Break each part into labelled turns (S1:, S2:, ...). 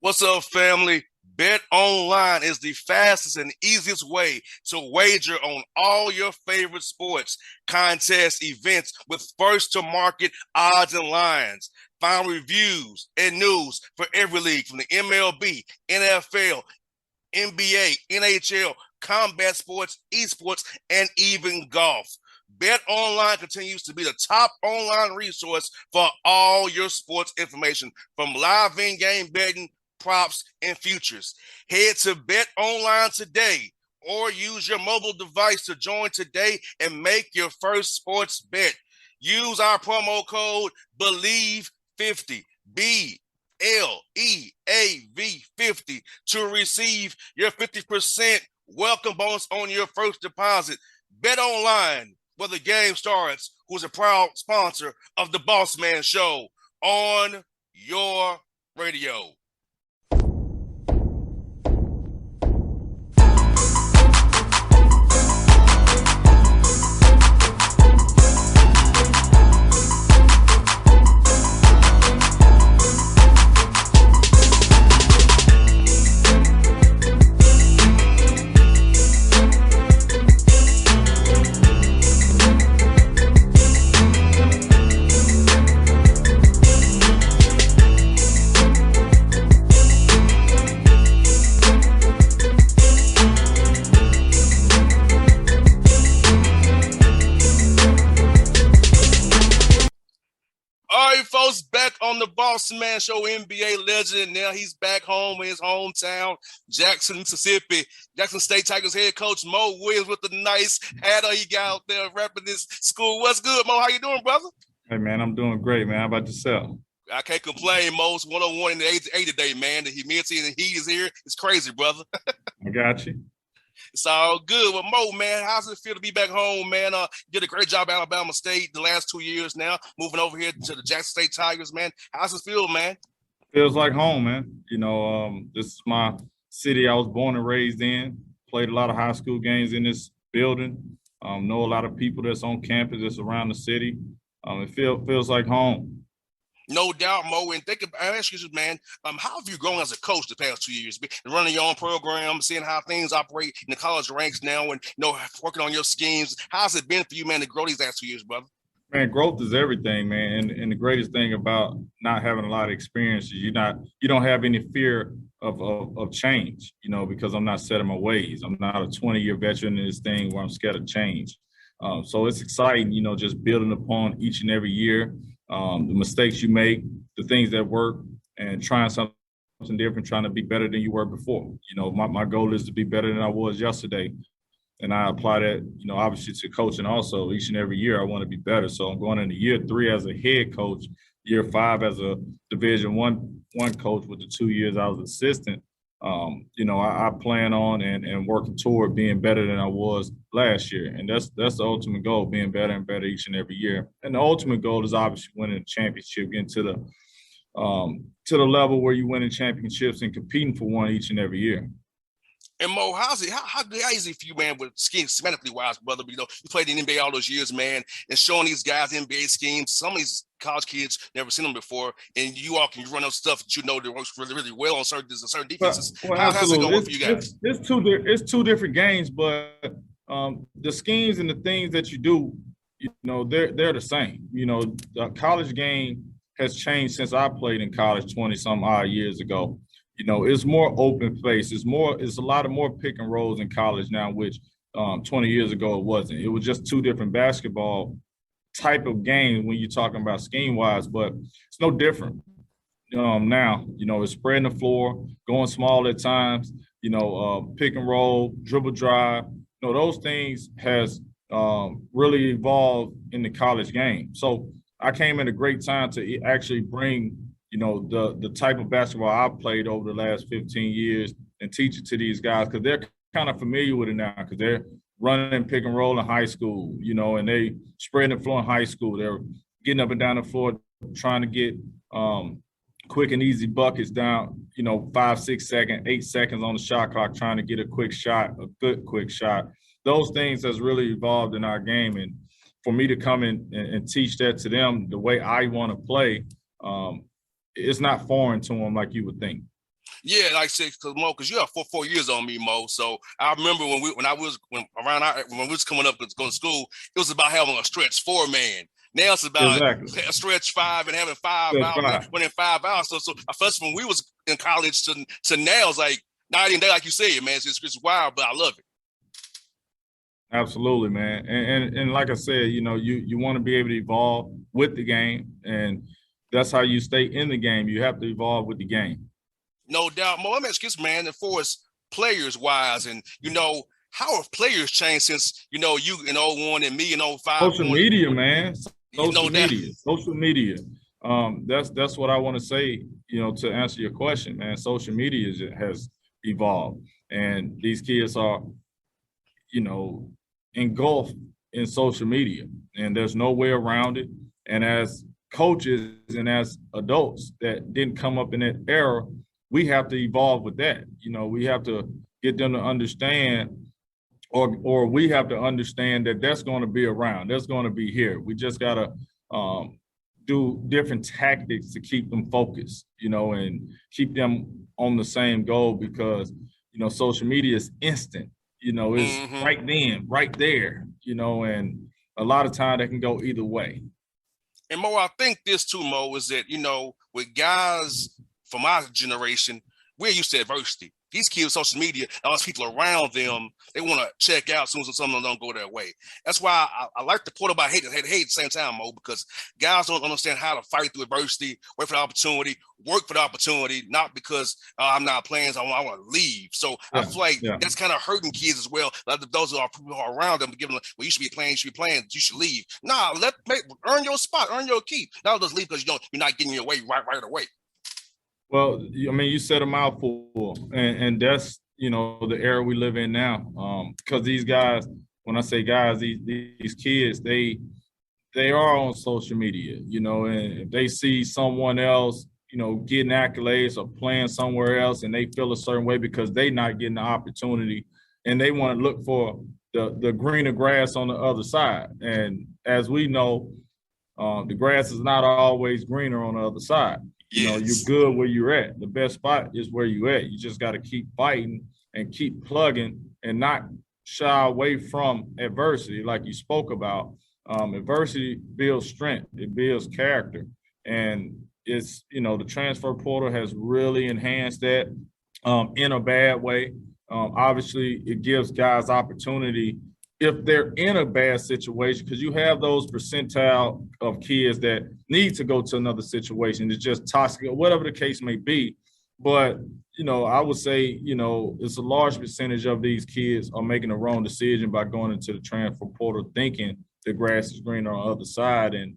S1: What's up, family? Bet online is the fastest and easiest way to wager on all your favorite sports, contests, events with first to market odds and lines. Find reviews and news for every league from the MLB, NFL, NBA, NHL, combat sports, esports, and even golf. Bet Online continues to be the top online resource for all your sports information, from live in-game betting, props, and futures. Head to Bet Online today or use your mobile device to join today and make your first sports bet. Use our promo code BELIEVE50, BLEAV50, to receive your 50% welcome bonus on your first deposit. Bet Online, where the game starts, who's a proud sponsor of the Bossman Show on your radio. Folks, back on the Bossman Show, NBA legend. Now he's back home in his hometown, Jackson, Mississippi. Jackson State Tigers head coach Mo Williams with the nice hat he got out there repping this school. What's good, Mo? How you doing, brother?
S2: Hey, man, I'm doing great, man. How about yourself?
S1: I can't complain, Mo. It's 101 in the 80 today, man. The humidity and the heat is here. It's crazy, brother.
S2: I got you.
S1: It's all good. Well, Mo, man, how's it feel to be back home, man? You did a great job at Alabama State the last 2 years now, moving over here to the Jackson State Tigers, man. How's it feel, man?
S2: Feels like home, man. This is my city I was born and raised in. Played a lot of high school games in this building. Know a lot of people that's on campus that's around the city. It feels like home.
S1: No doubt, Mo. And I ask you, man, how have you grown as a coach the past 2 years? Running your own program, seeing how things operate in the college ranks now, and working on your schemes. How's it been for you, man, to grow these last 2 years, brother?
S2: Man, growth is everything, man. And the greatest thing about not having a lot of experience is you don't have any fear of change, because I'm not set in my ways. I'm not a 20-year veteran in this thing where I'm scared of change. So it's exciting, just building upon each and every year. The mistakes you make, the things that work, and trying something different, trying to be better than you were before. My goal is to be better than I was yesterday. And I apply that, obviously to coaching also. Each and every year I want to be better. So I'm going into year 3 as a head coach, year 5 as a Division one coach with the 2 years I was assistant. I plan on and working toward being better than I was last year. And that's the ultimate goal, being better and better each and every year. And the ultimate goal is obviously winning a championship, getting to the level where you winning championships and competing for one each and every year.
S1: And Mo, how easy for you, man, with schemes, schematically wise, brother? You played in the NBA all those years, man, and showing these guys NBA schemes. Some of these college kids never seen them before, and you run those stuff that that works really, really well on certain defenses. How's it going for you guys?
S2: It's two different games, but the schemes and the things that you do, they're the same. The college game has changed since I played in college 20-some odd years ago. It's more open face. It's a lot of more pick and rolls in college now, which 20 years ago it wasn't. It was just two different basketball type of games when you're talking about scheme wise, but it's no different. Now, it's spreading the floor, going small at times, pick and roll, dribble drive. Those things has really evolved in the college game. So I came at a great time to actually bring the type of basketball I've played over the last 15 years and teach it to these guys, because they're kind of familiar with it now, because they're running pick and roll in high school, and they spreading the floor in high school. They're getting up and down the floor, trying to get quick and easy buckets down, 5, 6 seconds, 8 seconds on the shot clock, trying to get a quick shot, a good quick shot. Those things has really evolved in our game. And for me to come in and teach that to them the way I want to play, it's not foreign to them like you would think.
S1: Yeah, like I said, because you have 4 years on me, Mo. So I remember when we was coming up to go to school, it was about having a stretch 4-man. Now it's about
S2: Exactly.
S1: a stretch 5 and having 5
S2: Stretch
S1: out and
S2: 5.
S1: winning 5 out. So first when we was in college to now, it's like night and day, like you said, man. It's wild, but I love it.
S2: Absolutely, man. And like I said, you want to be able to evolve with the game, and that's how you stay in the game. You have to evolve with the game.
S1: No doubt. Mo, let me ask you this, man, and for us players wise, and how have players changed since you in 01 and me in 05
S2: Social
S1: going,
S2: media, man.
S1: no doubt.
S2: Social media. That's what I want to say, to answer your question, man. Social media has evolved, and these kids are, engulfed in social media, and there's no way around it. And as coaches and as adults that didn't come up in that era, we have to evolve with that. We have to get them to understand, or we have to understand that that's going to be around. That's going to be here. We just got to do different tactics to keep them focused, and keep them on the same goal, because, social media is instant. It's right then, right there, and a lot of time that can go either way.
S1: And Mo, I think this too, Mo, is that, with guys from our generation, we're used to adversity. These kids, social media, all those people around them, they want to check out as soon as something don't go their way. That's why I like the quote about hate at the same time, Mo, because guys don't understand how to fight through adversity, wait for the opportunity, work for the opportunity, not because I'm not playing, so I want to leave. So I feel like that's kind of hurting kids as well. Like those who are around them, giving them, well, you should be playing, you should leave. Nah, earn your spot, earn your keep. Not just leave because you're not getting your way right away.
S2: Well, you said a mouthful, and that's, the era we live in now. Because these guys, when I say guys, these kids, they are on social media, and if they see someone else, getting accolades or playing somewhere else, and they feel a certain way because they not getting the opportunity, and they want to look for the greener grass on the other side. And as we know, the grass is not always greener on the other side.
S1: Yes.
S2: You're good where you're at. The best spot is where you're at. You just got to keep fighting and keep plugging and not shy away from adversity, like you spoke about. Adversity builds strength. It builds character. And it's, the transfer portal has really enhanced that in a bad way. Obviously, it gives guys opportunity if they're in a bad situation, because you have those percentile of kids that need to go to another situation. It's just toxic, or whatever the case may be. But, I would say, it's a large percentage of these kids are making the wrong decision by going into the transfer portal thinking the grass is greener on the other side. And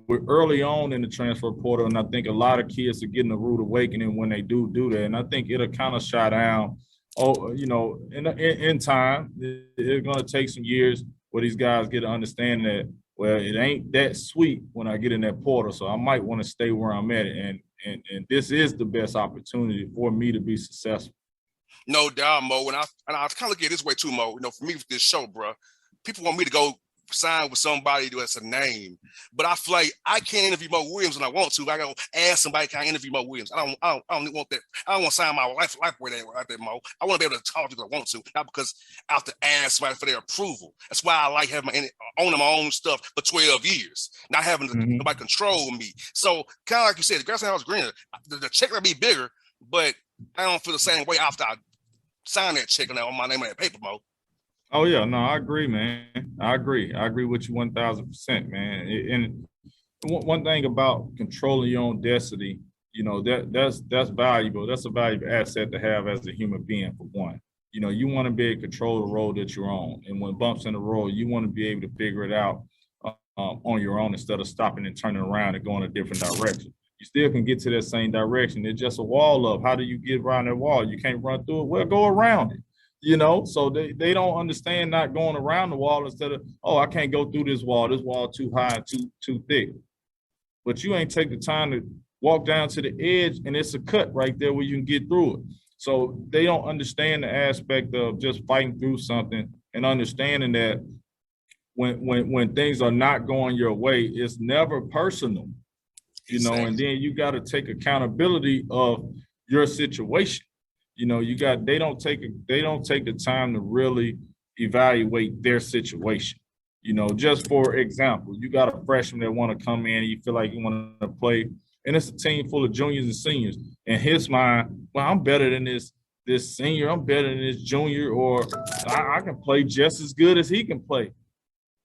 S2: we're early on in the transfer portal, and I think a lot of kids are getting a rude awakening when they do that. And I think it'll kind of shut down. In time, it's going to take some years where these guys get to understand that, well, it ain't that sweet when I get in that portal, so I might want to stay where I'm at, and this is the best opportunity for me to be successful.
S1: No doubt, Mo. And I kind of look at it this way too, Mo. For me with this show, bro, people want me to go sign with somebody that's a name, but I feel like I can't interview Mo Williams when I want to. I gotta ask somebody, can I interview Mo Williams? I don't want that. I don't want to sign my life away there, Mo. I want to be able to talk to people I want to, not because I have to ask somebody for their approval. That's why I like having owning my own stuff for 12 years, not having nobody control me. So kind of like you said, the grass house greener. The check will be bigger, but I don't feel the same way after I sign that check on my name on that paper, Mo.
S2: Oh yeah, no, I agree, man. I agree with you 1,000%, man. And one thing about controlling your own destiny, that's valuable. That's a valuable asset to have as a human being, for one. You want to be able to control the road that you're on, and when bumps in the road, you want to be able to figure it out on your own instead of stopping and turning around and going a different direction. You still can get to that same direction. It's just a wall up. How do you get around that wall? You can't run through it. Well, go around it. So they don't understand not going around the wall instead of, I can't go through this wall too high and too thick. But you ain't take the time to walk down to the edge, and it's a cut right there where you can get through it. So they don't understand the aspect of just fighting through something and understanding that when things are not going your way, it's never personal,
S1: Exactly.
S2: And then you got to take accountability of your situation. They don't take the time to really evaluate their situation. Just for example, you got a freshman that want to come in and you feel like you want to play, and it's a team full of juniors and seniors. In his mind, well, I'm better than this senior, I'm better than this junior, or I can play just as good as he can play.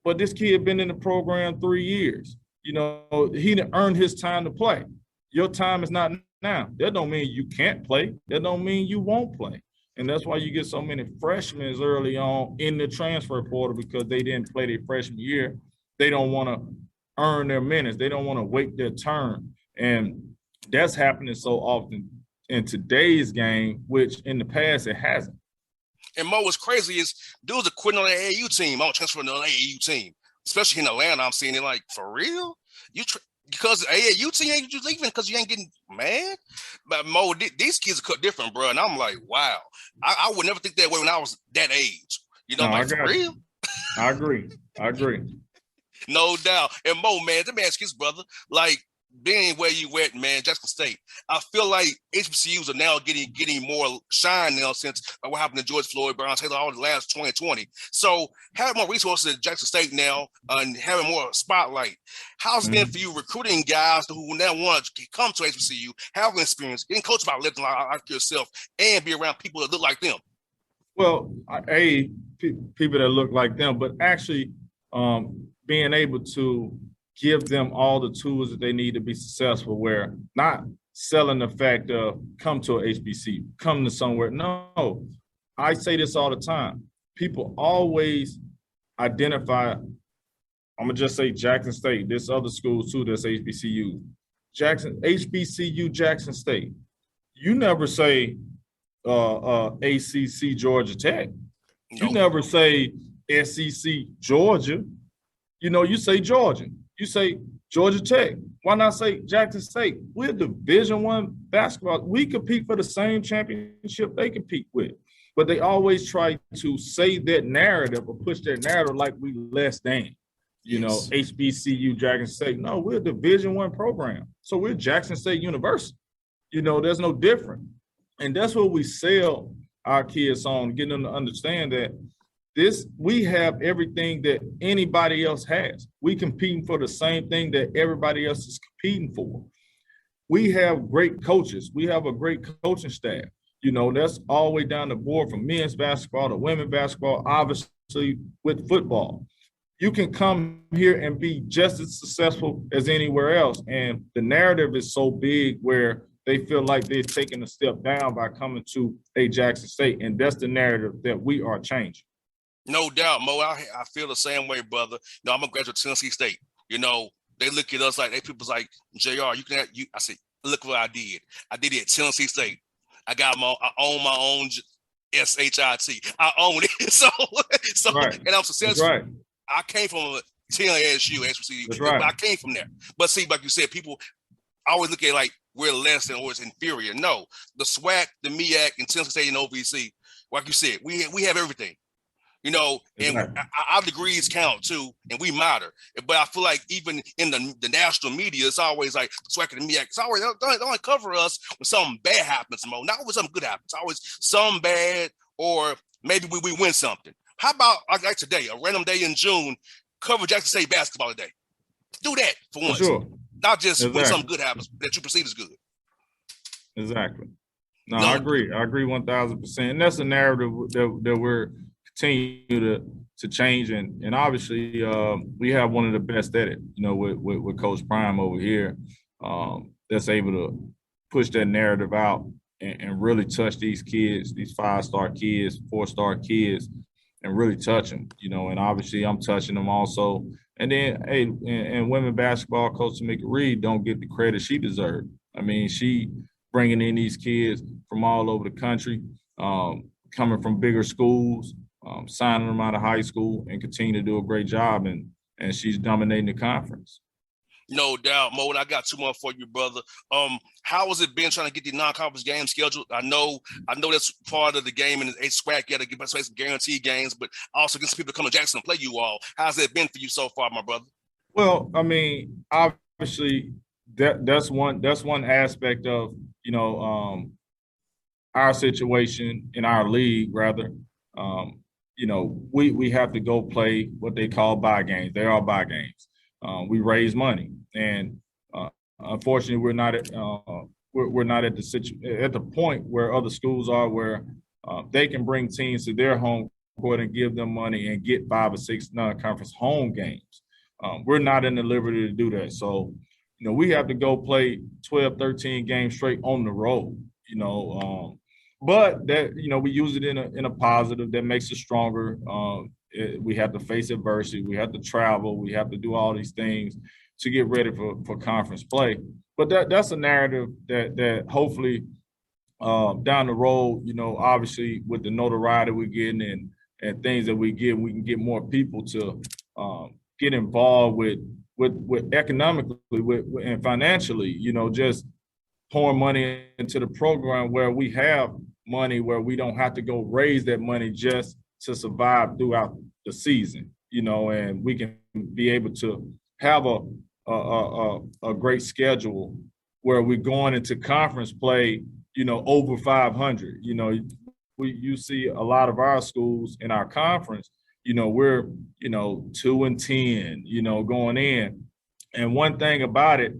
S2: But this kid been in the program 3 years. He done earned his time to play. Your time is not now. That don't mean you can't play. That don't mean you won't play. And that's why you get so many freshmen early on in the transfer portal, because they didn't play their freshman year. They don't want to earn their minutes. They don't want to wait their turn. And that's happening so often in today's game, which in the past it hasn't.
S1: And Mo, what's crazy is dudes are quitting on the AAU team. I don't transfer to an AAU team, especially in Atlanta. I'm seeing it like, for real? Because the AAU team ain't you leaving because you ain't getting mad? But Mo, these kids are cut different, bro. And I'm like, wow. I would never think that way when I was that age. For real?
S2: I agree.
S1: No doubt. And Mo, man, let me ask his brother, like, being where you went, man, Jackson State, I feel like HBCUs are now getting more shine now since what happened to George Floyd, Brown Taylor, all the last 2020. So having more resources at Jackson State now and having more spotlight, how's it been for you recruiting guys who now want to come to HBCU, have an experience, getting coached by legends like yourself, and be around people that look like them?
S2: Well, people that look like them, but actually being able to give them all the tools that they need to be successful, where not selling the fact of come to a HBC, come to somewhere. No, I say this all the time. People always identify, I'm gonna just say Jackson State, this other schools too, that's HBCU. HBCU Jackson State. You never say ACC Georgia Tech. You never say SEC Georgia. You say Georgia. You say Georgia Tech. Why not say Jackson State? We're Division I basketball. We compete for the same championship they compete with. But they always try to say that narrative or push that narrative like we less than,
S1: Yes.
S2: HBCU, Jackson State. No, we're a Division I program. So we're Jackson State University. There's no different. And that's what we sell our kids on, getting them to understand that we have everything that anybody else has. We competing for the same thing that everybody else is competing for. We have great coaches. We have a great coaching staff. That's all the way down the board from men's basketball to women's basketball, obviously with football. You can come here and be just as successful as anywhere else. And the narrative is so big where they feel like they're taking a step down by coming to a Jackson State. And that's the narrative that we are changing.
S1: No doubt, Mo. I feel the same way, brother. I'm a graduate of Tennessee State. They look at us like people's like, JR, you can have you. I said, look what I did. I did it at Tennessee State. I own my own SHIT. I own it. So right. And I'm successful. Right. I came from a TNSU, HBCU. Right. I came from there. But see, like you said, people always look at it like we're less than or it's inferior. No, the SWAC, the MEAC, and Tennessee State and OVC, like you said, we have everything. And our degrees count too, and we matter. But I feel like even in the national media, it's always like SWAC and MEAC. It's always don't only cover us when something bad happens, Mo. Not when something good happens. It's always some bad, or maybe we win something. How about like today, a random day in June, cover Jackson State basketball today? Do that for once. Sure. Not just when something good happens that you perceive as good.
S2: Exactly. No, I agree. I agree 1,000%. And that's the narrative that we're continue to change, and obviously we have one of the best at it, with Coach Prime over here, that's able to push that narrative out and really touch these kids, these 5-star kids, 4-star kids, and really touch them, and obviously I'm touching them also. And then, and women basketball coach Tamika Reed don't get the credit she deserved. I mean, she bringing in these kids from all over the country, coming from bigger schools, signing them out of high school, and continue to do a great job, and she's dominating the conference.
S1: No doubt, Mo. And I got 2 more for you, brother. How has it been trying to get the non-conference games scheduled? I know that's part of the game, and it's SWAC. You got to get some guaranteed games, but also get some people to come to Jackson and play you all. How's it been for you so far, my brother?
S2: Well, I mean, obviously that's one aspect of our situation in our league, rather, we have to go play what they call buy games. They are buy games. We raise money, and unfortunately, we're not at at the point where other schools are, where they can bring teams to their home court and give them money and get 5 or 6 non-conference home games. We're not in the liberty to do that. So, we have to go play 12, 13 games straight on the road. But that, we use it in a positive that makes us stronger. We have to face adversity. We have to travel. We have to do all these things to get ready for conference play. But that's a narrative that hopefully down the road, obviously with the notoriety we're getting and things that we get, we can get more people to get involved with economically and financially, just pouring money into the program where we have money, where we don't have to go raise that money just to survive throughout the season, and we can be able to have a great schedule where we're going into conference play, over 500. You see a lot of our schools in our conference, we're 2-10, going in. And one thing about it,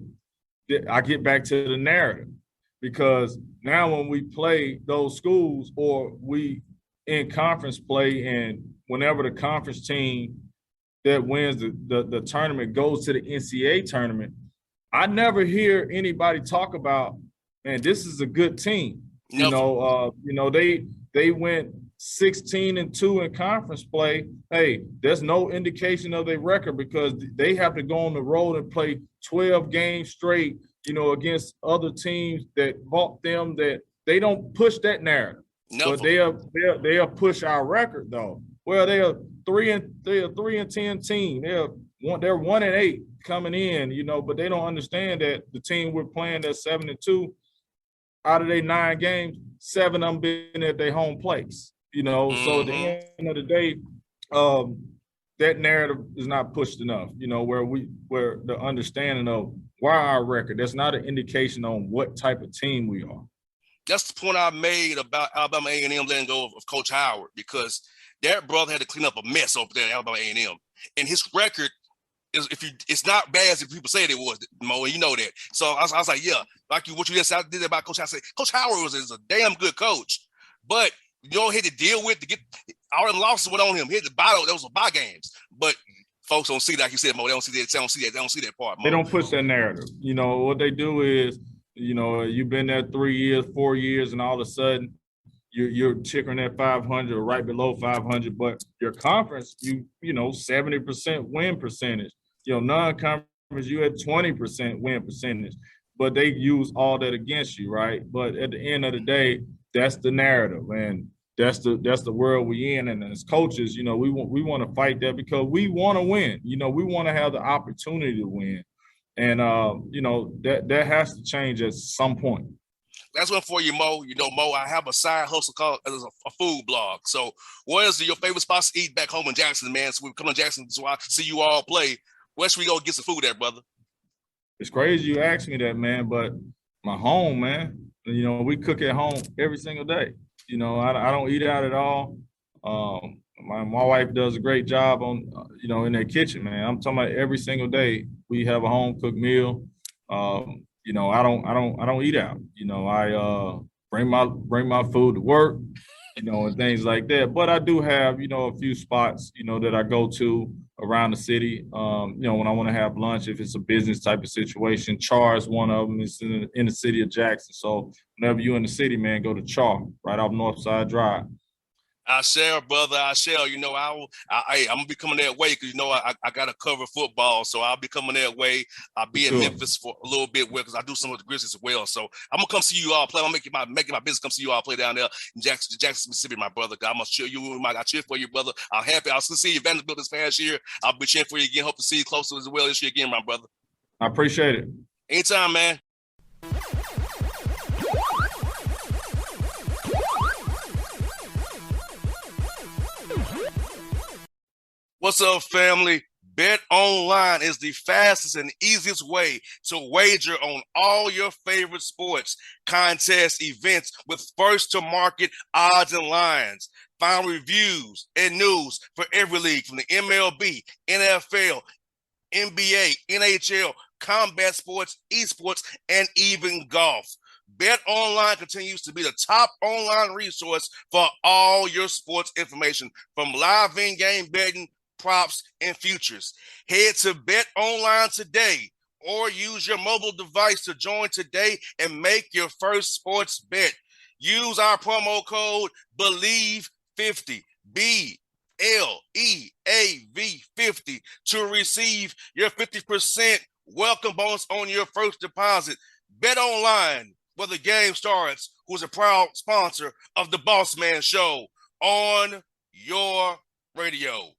S2: I get back to the narrative, because now when we play those schools, or we in conference play, and whenever the conference team that wins the tournament goes to the NCAA tournament, I never hear anybody talk about, man, this is a good team. Nope. They went 16-2 in conference play. Hey, there's no indication of their record, because they have to go on the road and play 12 games straight, against other teams that bought them. That they don't push that narrative. Nope. But they'll push our record though. Well, they're a 3-10 team. They're 1-8 coming in, but they don't understand that the team we're playing that's 7-2, out of their 9 games, 7 of them been at their home place. So at the end of the day, that narrative is not pushed enough, where the understanding of why our record, that's not an indication on what type of team we are.
S1: That's the point I made about Alabama A&M letting go of Coach Howard, because that brother had to clean up a mess over there at Alabama A&M. And his record is, it's not bad as people say it was, Mo, and you know that. So I was like, yeah, like what you just did about Coach Howard. I said, Coach Howard is a damn good coach, but he had to deal with to get all the losses went on him. He had to buy those were buy games. But folks don't see, like you said, Mo, they don't see that. They don't see that part, Mo.
S2: They don't push that narrative. What they do is, you've been there 3 years, 4 years, and all of a sudden you're tickering at 500 or right below 500, but your conference, 70% win percentage. Non-conference, you had 20% win percentage, but they use all that against you, right? But at the end of the day, that's the narrative, and that's the world we in. And as coaches, we want to fight that, because we want to win. We want to have the opportunity to win. And, that has to change at some point.
S1: That's one for you, Mo. Mo, I have a side hustle called a food blog. So what is your favorite spots to eat back home in Jackson, man? So we come to Jackson, so I see you all play. Where should we go get some food at, brother?
S2: It's crazy you asked me that, man, but my home, man, we cook at home every single day. I don't eat out at all. My wife does a great job on, in that kitchen, man. I'm talking about every single day we have a home cooked meal. I don't eat out. I bring my food to work, and things like that. But I do have, a few spots, that I go to around the city. When I want to have lunch, if it's a business type of situation. Char is one of them. It's in the city of Jackson. So whenever you're in the city, man, go to Char, right off Northside Drive.
S1: I shall, brother. I shall. I'm gonna be coming that way, because I got to cover football, so I'll be coming that way. I'll be in Memphis for a little bit, because I do some of the Grizzlies as well. So I'm gonna come see you all play. I'm making my business come see you all play down there in Jackson, Mississippi, my brother. I'm gonna cheer you. I cheer for you, brother. I'll see you Vanderbilt this past year. I'll be cheering for you again. Hope to see you closer as well this year again, my brother.
S2: I appreciate it.
S1: Anytime, man. What's up, family? Bet Online is the fastest and easiest way to wager on all your favorite sports, contests, events with first to market odds and lines. Find reviews and news for every league from the MLB, NFL, NBA, NHL, combat sports, esports, and even golf. Bet Online continues to be the top online resource for all your sports information, from live in-game betting, props, and futures. Head to Bet Online today or use your mobile device to join today and make your first sports bet. Use our promo code BELIEVE50, BLEAV50, to receive your 50% welcome bonus on your first deposit. Bet Online, where the game starts, who's a proud sponsor of the Bossman Show on your radio.